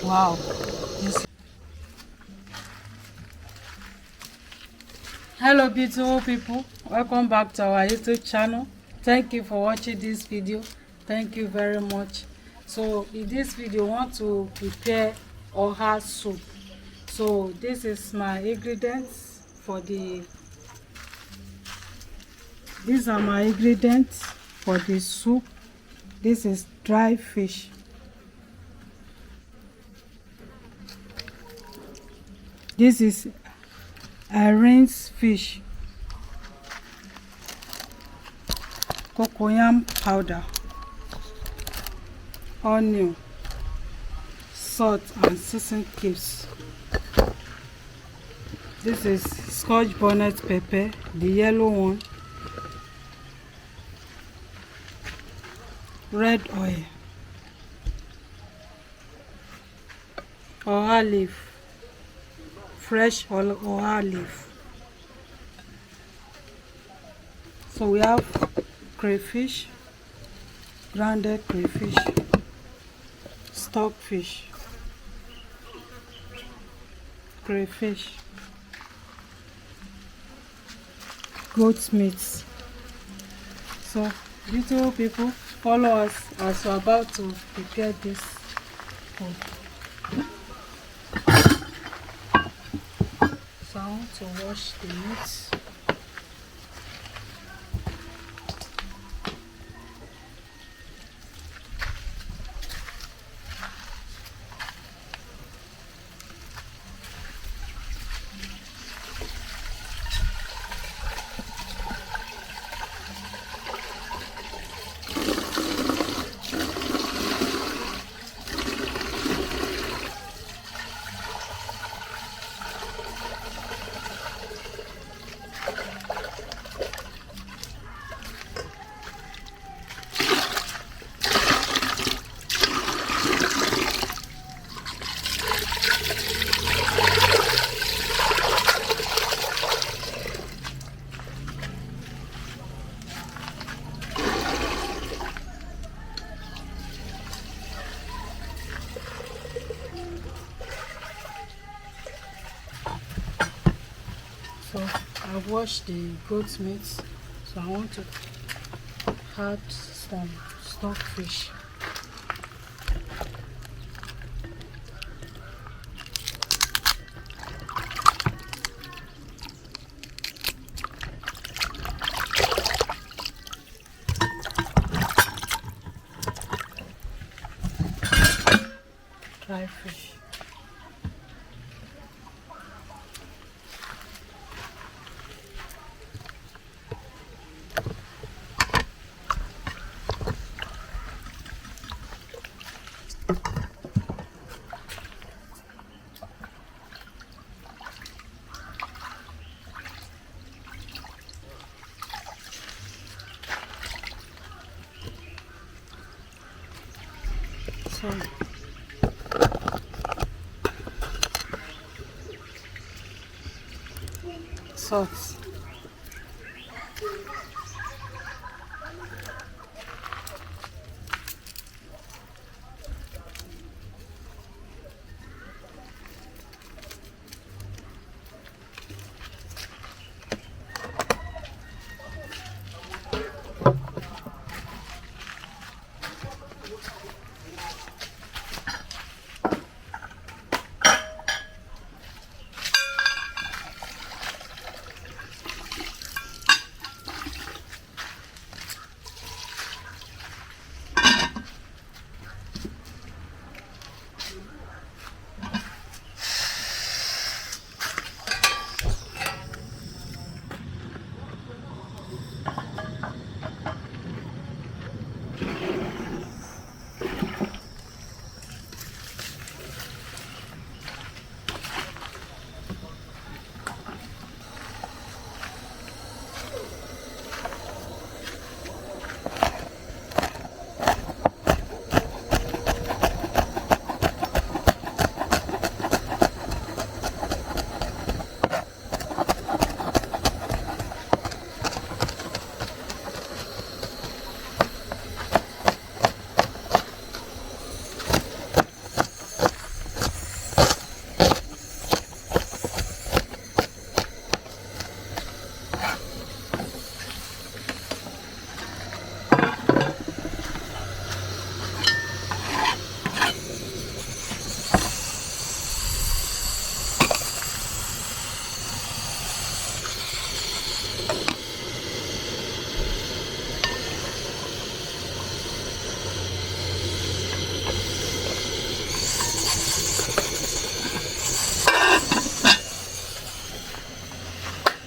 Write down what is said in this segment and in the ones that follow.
Wow. This. Hello beautiful people, welcome back to our YouTube channel. Thank you for watching this video. Thank you very much. So in this video I want to prepare oha soup. So this is my ingredients for the these are my ingredients for the soup. This is dry fish. This is a rinsed fish. Cocoyam powder, onion, salt and seasoning cubes. This is scotch bonnet pepper, the yellow one, red oil, oha leaf, fresh oha leaf. So we have crayfish, grounded crayfish, stockfish, crayfish, goat meat. So beautiful people, follow us as we're about to prepare this food. So I want to wash the meat. So I've washed the goat meat, so I want to add some stockfish. Dry fish. So salt.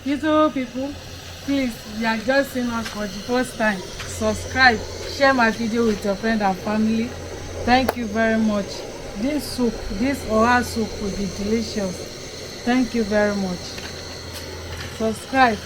Beautiful people, please, you are just seeing us for the first time. Subscribe, share my video with your friend and family. Thank you very much. This soup, this oha soup will be delicious. Thank you very much. Subscribe.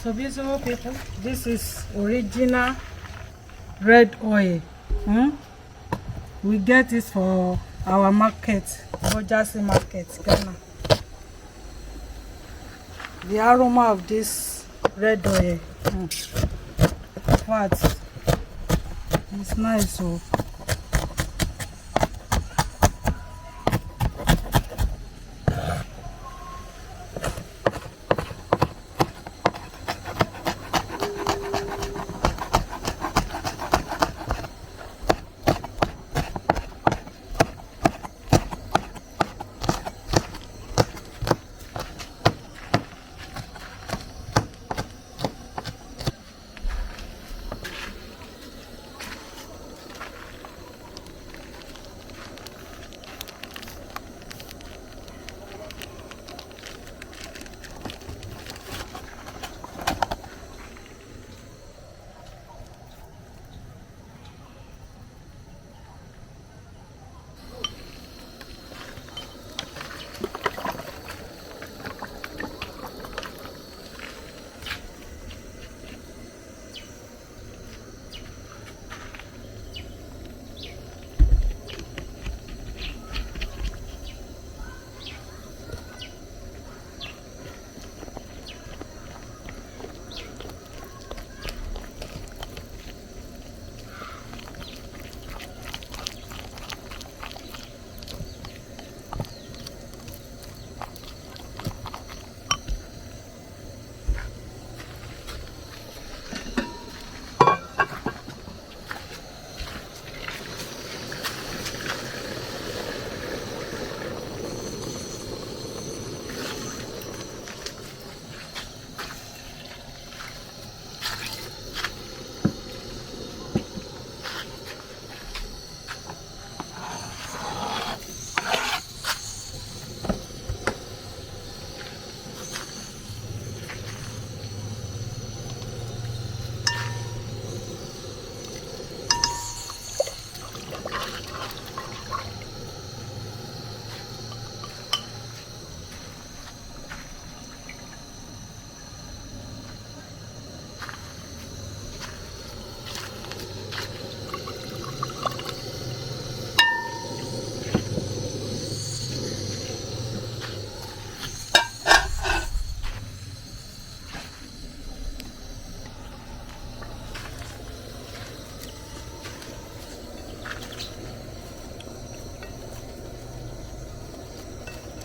So beautiful people, this is original red oil. We get this for our market, Bojasi market, Ghana. The aroma of this red oil, fat, it's nice. So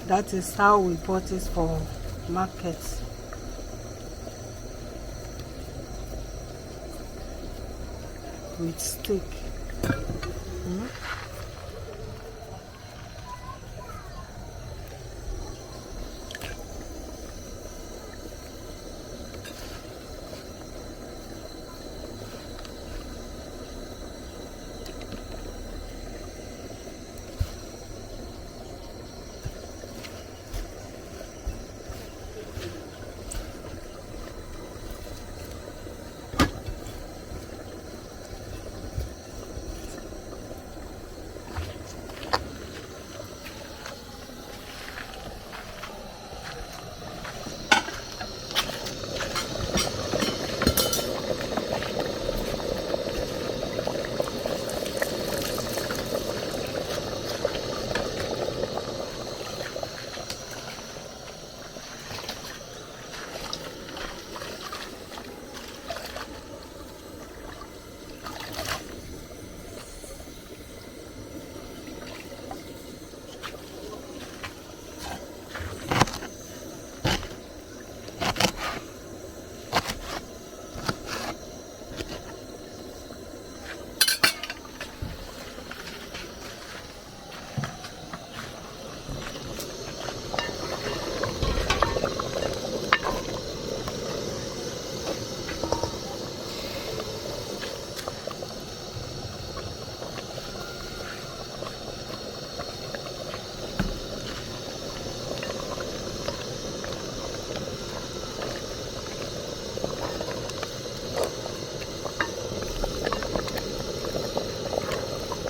that is how we bought it for market. With steak.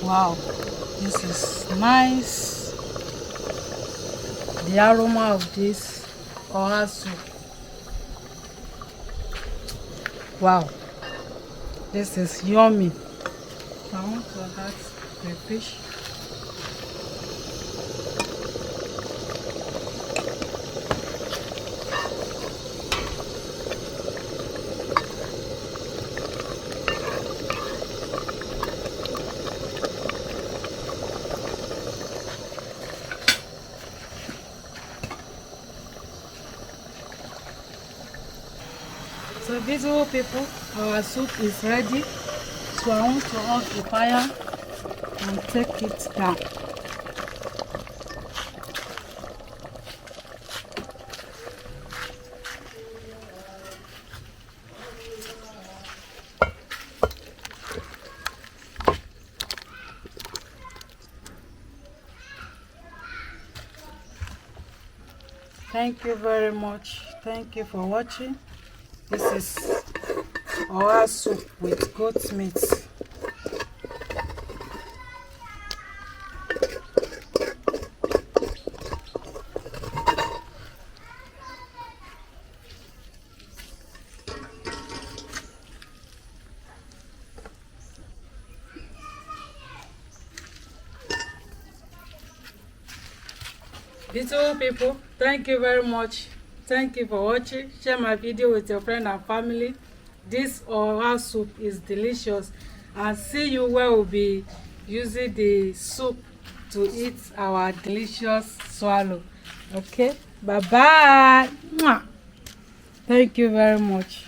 Wow, this is nice. The aroma of this oha soup. Wow, this is yummy. I want to add the fish. So beautiful people, our soup is ready. So I want to off the fire and take it down. Thank you very much. Thank you for watching. This is our soup with goat meat. Beautiful people, thank you very much. Thank you for watching. Share my video with your friend and family. This oha soup is delicious, and see you where we'll be using the soup to eat our delicious swallow. Okay, bye bye. Thank you very much.